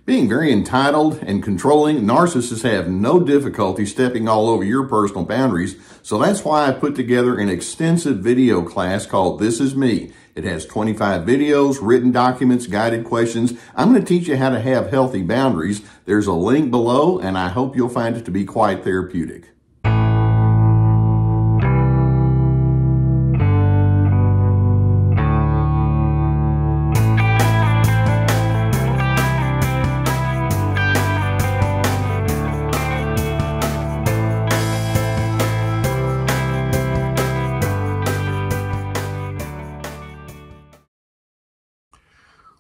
Being very entitled and controlling, narcissists have no difficulty stepping all over your personal boundaries. So that's why I put together an extensive video class called This Is Me. It has 25 videos, written documents, guided questions. I'm going to teach you how to have healthy boundaries. There's a link below, and I hope you'll find it to be quite therapeutic.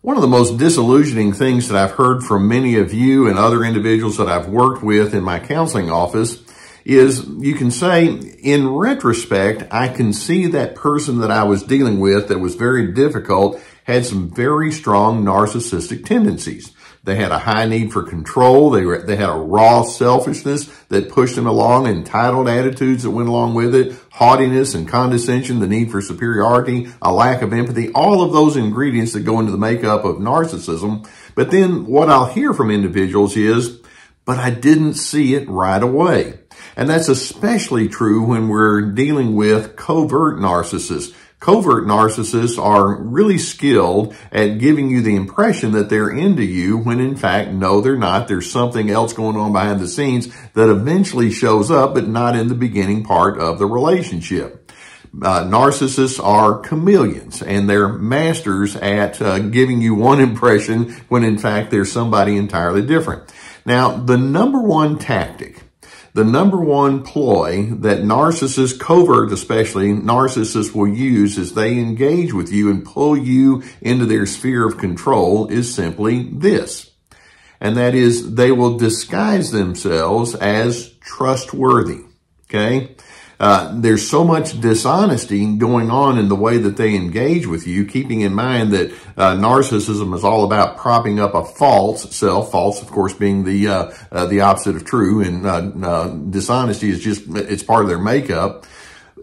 One of the most disillusioning things that I've heard from many of you and other individuals that I've worked with in my counseling office is you can say, in retrospect, I can see that person that I was dealing with that was very difficult had some very strong narcissistic tendencies. They had a high need for control. They had a raw selfishness that pushed them along, entitled attitudes that went along with it, haughtiness and condescension, the need for superiority, a lack of empathy, all of those ingredients that go into the makeup of narcissism. But then what I'll hear from individuals is, but I didn't see it right away. And that's especially true when we're dealing with covert narcissists. Covert narcissists are really skilled at giving you the impression that they're into you when in fact, no, they're not. There's something else going on behind the scenes that eventually shows up, but not in the beginning part of the relationship. Narcissists are chameleons, and they're masters at giving you one impression when in fact they're somebody entirely different. Now, the number one tactic, the number one ploy that narcissists, covert especially, narcissists will use as they engage with you and pull you into their sphere of control is simply this. And that is they will disguise themselves as trustworthy, okay? There's so much dishonesty going on in the way that they engage with you, keeping in mind that narcissism is all about propping up a false self, false, of course, being the opposite of true, and dishonesty is just, it's part of their makeup.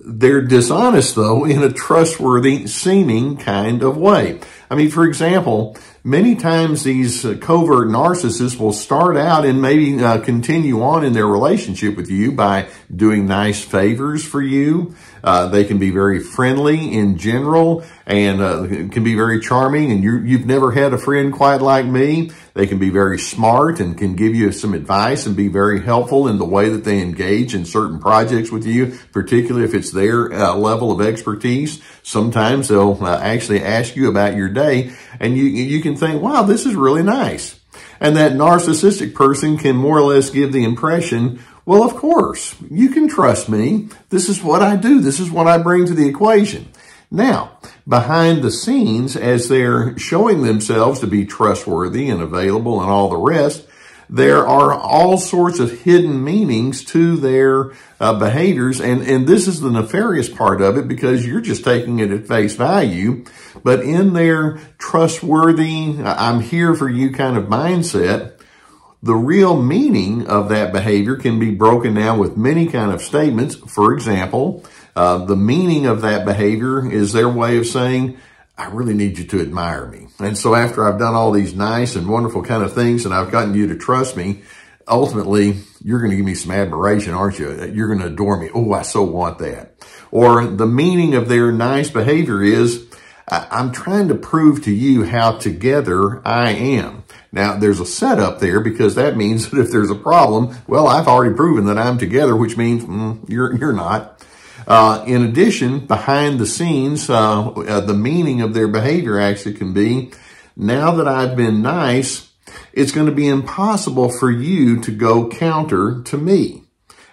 They're dishonest, though, in a trustworthy seeming kind of way. I mean, for example, many times these covert narcissists will start out and maybe continue on in their relationship with you by doing nice favors for you. They can be very friendly in general and can be very charming, and you've never had a friend quite like me. They can be very smart and can give you some advice and be very helpful in the way that they engage in certain projects with you, particularly if it's their level of expertise. Sometimes they'll actually ask you about your day, and you can think, wow, this is really nice. And that narcissistic person can more or less give the impression, well, of course, you can trust me. This is what I do. This is what I bring to the equation. Now, behind the scenes, as they're showing themselves to be trustworthy and available and all the rest, there are all sorts of hidden meanings to their behaviors. And this is the nefarious part of it because you're just taking it at face value. But in their trustworthy, I'm here for you kind of mindset, the real meaning of that behavior can be broken down with many kind of statements. For example, the meaning of that behavior is their way of saying, I really need you to admire me. And so after I've done all these nice and wonderful kind of things and I've gotten you to trust me, ultimately, you're going to give me some admiration, aren't you? You're going to adore me. Oh, I so want that. Or the meaning of their nice behavior is, I'm trying to prove to you how together I am. Now, there's a setup there because that means that if there's a problem, well, I've already proven that I'm together, which means you're not. In addition, behind the scenes, the meaning of their behavior actually can be, now that I've been nice, it's going to be impossible for you to go counter to me.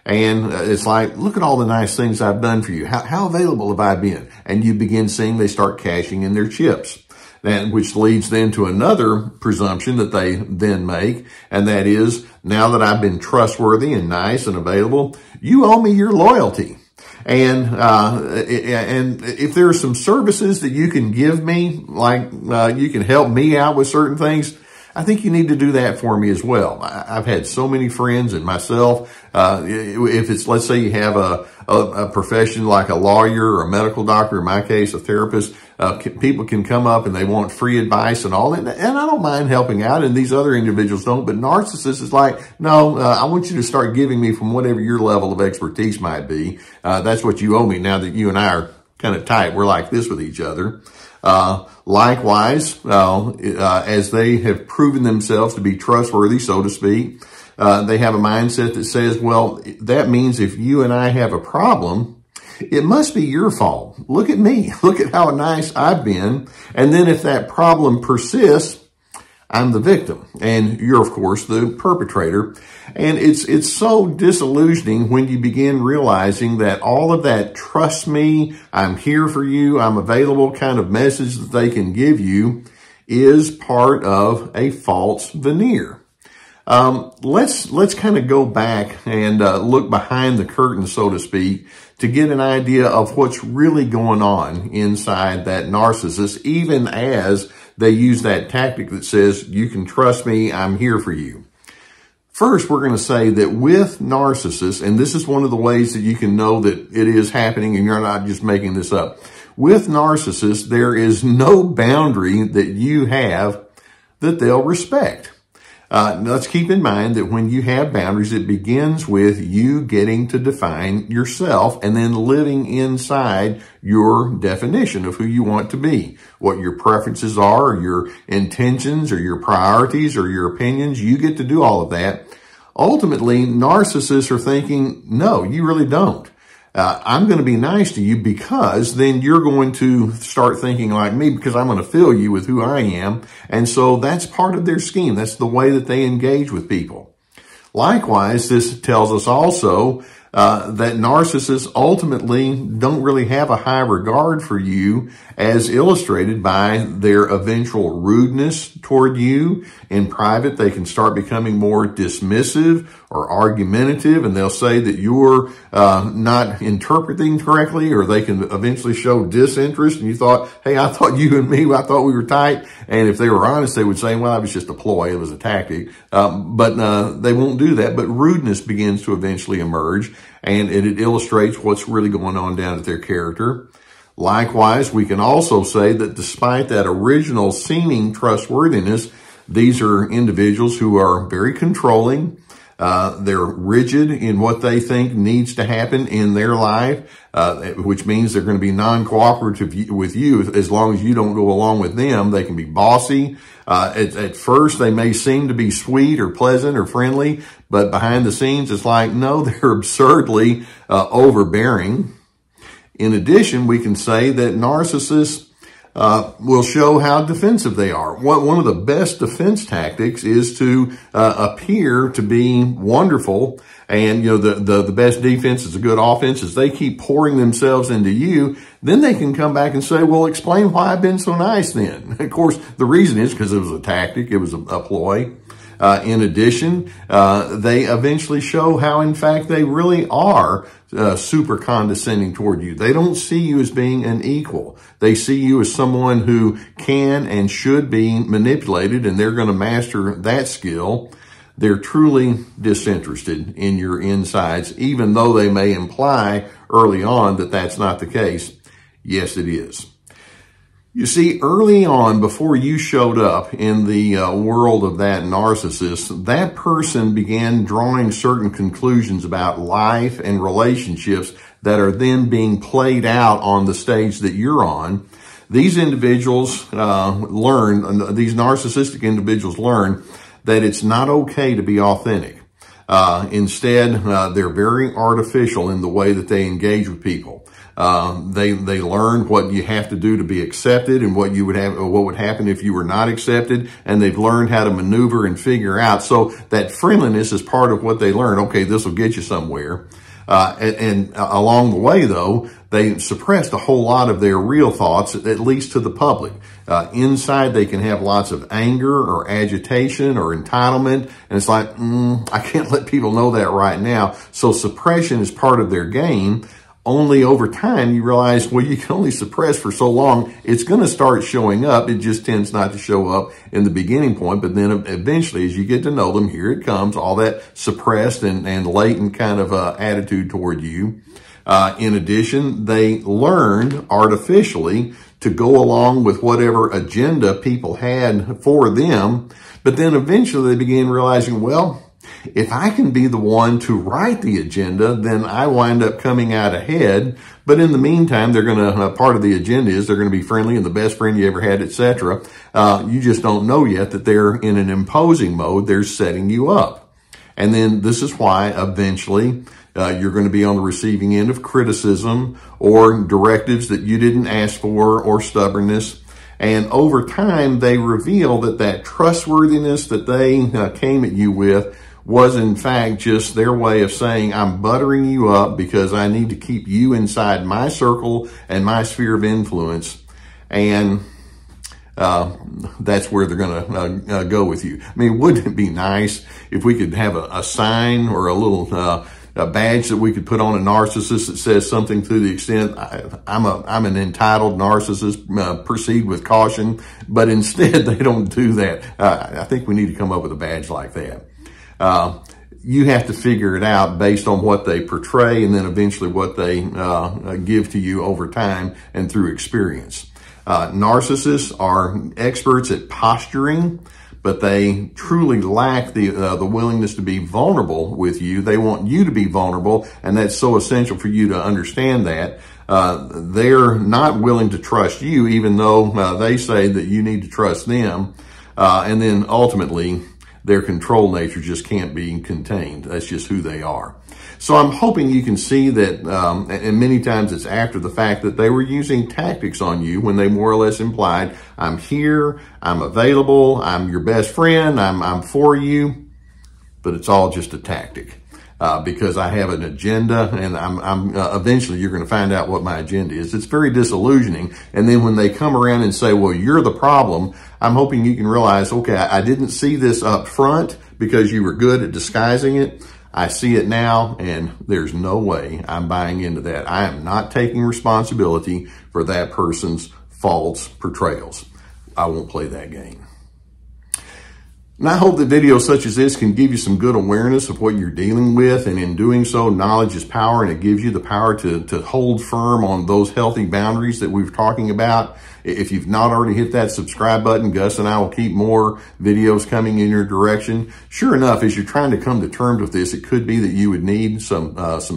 And it's like, look at all the nice things I've done for you. How available have I been? And you begin seeing they start cashing in their chips. And which leads then to another presumption that they then make, and that is, now that I've been trustworthy and nice and available, you owe me your loyalty. And if there are some services that you can give me, like you can help me out with certain things, I think you need to do that for me as well. I've had so many friends and myself, if it's, let's say you have a profession like a lawyer or a medical doctor, in my case, a therapist, people can come up and they want free advice and all that. And I don't mind helping out, and these other individuals don't. But narcissists is like, no, I want you to start giving me from whatever your level of expertise might be. That's what you owe me now that you and I are kind of tight. We're like this with each other. Likewise, as they have proven themselves to be trustworthy, so to speak, they have a mindset that says, well, that means if you and I have a problem, it must be your fault. Look at me. Look at how nice I've been. And then if that problem persists, I'm the victim, and you're, of course, the perpetrator. And it's so disillusioning when you begin realizing that all of that trust me, I'm here for you, I'm available kind of message that they can give you is part of a false veneer. Let's kind of go back and look behind the curtain, so to speak, to get an idea of what's really going on inside that narcissist, even as they use that tactic that says, you can trust me, I'm here for you. First, we're going to say that with narcissists, and this is one of the ways that you can know that it is happening and you're not just making this up. With narcissists, there is no boundary that you have that they'll respect. Let's keep in mind that when you have boundaries, it begins with you getting to define yourself and then living inside your definition of who you want to be, what your preferences are, or your intentions, or your priorities, or your opinions. You get to do all of that. Ultimately, narcissists are thinking, no, you really don't. I'm going to be nice to you because then you're going to start thinking like me because I'm going to fill you with who I am. And so that's part of their scheme. That's the way that they engage with people. Likewise, this tells us also that narcissists ultimately don't really have a high regard for you, as illustrated by their eventual rudeness toward you. In private, they can start becoming more dismissive or argumentative, and they'll say that you're not interpreting correctly, or they can eventually show disinterest. And you thought, hey, I thought you and me, I thought we were tight. And if they were honest, they would say, well, it was just a ploy. It was a tactic. But they won't do that. But rudeness begins to eventually emerge, and it illustrates what's really going on down at their character. Likewise, we can also say that despite that original seeming trustworthiness, these are individuals who are very controlling. They're rigid in what they think needs to happen in their life, which means they're going to be non-cooperative with you as long as you don't go along with them. They can be bossy. At first, they may seem to be sweet or pleasant or friendly, but behind the scenes, it's like, no, they're absurdly overbearing. In addition, we can say that narcissists will show how defensive they are. One of the best defense tactics is to appear to be wonderful. And, you know, the best defense is a good offense. As they keep pouring themselves into you, then they can come back and say, well, explain why I've been so nice then. Of course, the reason is because it was a tactic. It was a ploy. In addition, they eventually show how, in fact, they really are super condescending toward you. They don't see you as being an equal. They see you as someone who can and should be manipulated, and they're going to master that skill. They're truly disinterested in your insides, even though they may imply early on that that's not the case. Yes, it is. You see, early on, before you showed up in the world of that narcissist, that person began drawing certain conclusions about life and relationships that are then being played out on the stage that you're on. These individuals these narcissistic individuals learn that it's not okay to be authentic. Instead, they're very artificial in the way that they engage with people. They learn what you have to do to be accepted and what would happen if you were not accepted. And they've learned how to maneuver and figure out. So that friendliness is part of what they learn. Okay, this will get you somewhere. And along the way, though, they suppressed a whole lot of their real thoughts, at least to the public. Inside, they can have lots of anger or agitation or entitlement. And it's like, I can't let people know that right now. So suppression is part of their game. Only over time, you realize, well, you can only suppress for so long. It's going to start showing up. It just tends not to show up in the beginning point. But then eventually, as you get to know them, here it comes, all that suppressed and latent kind of attitude toward you. In addition, they learned artificially to go along with whatever agenda people had for them. But then eventually they began realizing, well, if I can be the one to write the agenda, then I wind up coming out ahead. But in the meantime, they're going to, part of the agenda is they're going to be friendly and the best friend you ever had, etc. You just don't know yet that they're in an imposing mode. They're setting you up. And then this is why eventually you're going to be on the receiving end of criticism or directives that you didn't ask for or stubbornness. And over time, they reveal that that trustworthiness that they came at you with was in fact just their way of saying, I'm buttering you up because I need to keep you inside my circle and my sphere of influence. And that's where they're going to go with you. I mean, wouldn't it be nice if we could have a sign or a little a badge that we could put on a narcissist that says something to the extent, I'm an entitled narcissist, proceed with caution, but instead they don't do that. I think we need to come up with a badge like that. You have to figure it out based on what they portray and then eventually what they give to you over time and through experience. Narcissists are experts at posturing, but they truly lack the willingness to be vulnerable with you. They want you to be vulnerable, and that's so essential for you to understand that. They're not willing to trust you, even though they say that you need to trust them. And then ultimately, their control nature just can't be contained. That's just who they are. So I'm hoping you can see that, and many times it's after the fact, that they were using tactics on you when they more or less implied, I'm here, I'm available, I'm your best friend, I'm for you. But it's all just a tactic. Because I have an agenda, and eventually you're going to find out what my agenda is. It's very disillusioning. And then when they come around and say, well, you're the problem, I'm hoping you can realize, okay, I didn't see this up front because you were good at disguising it. I see it now, and there's no way I'm buying into that. I am not taking responsibility for that person's false portrayals. I won't play that game. And I hope that videos such as this can give you some good awareness of what you're dealing with. And in doing so, knowledge is power, and it gives you the power to hold firm on those healthy boundaries that we were talking about. If you've not already hit that subscribe button, Gus and I will keep more videos coming in your direction. Sure enough, as you're trying to come to terms with this, it could be that you would need some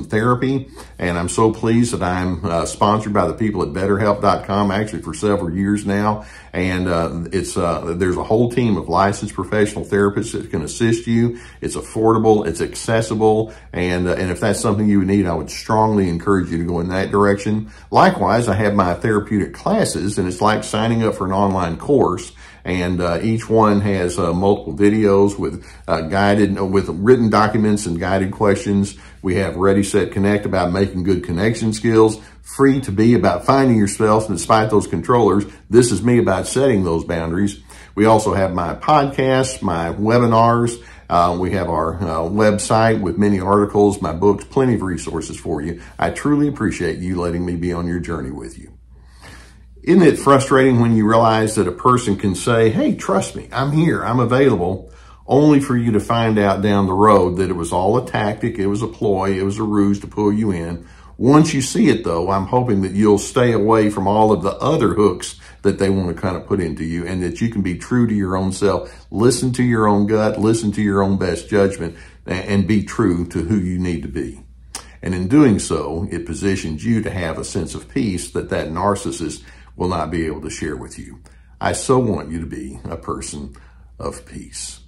therapy. And I'm so pleased that I'm sponsored by the people at BetterHelp.com, actually for several years now. And there's a whole team of licensed professional therapists that can assist you. It's affordable, it's accessible, and if that's something you would need, I would strongly encourage you to go in that direction. Likewise, I have my therapeutic classes, and it's like signing up for an online course. And each one has multiple videos with with written documents and guided questions. We have Ready, Set, Connect about making good connection skills. Free to Be about finding yourself despite those controllers. This is me about setting those boundaries. We also have my podcasts, my webinars. We have our website with many articles, my books, plenty of resources for you. I truly appreciate you letting me be on your journey with you. Isn't it frustrating when you realize that a person can say, hey, trust me, I'm here, I'm available, only for you to find out down the road that it was all a tactic, it was a ploy, it was a ruse to pull you in. Once you see it, though, I'm hoping that you'll stay away from all of the other hooks that they want to kind of put into you, and that you can be true to your own self. Listen to your own gut, listen to your own best judgment, and be true to who you need to be. And in doing so, it positions you to have a sense of peace that that narcissist will not be able to share with you. I so want you to be a person of peace.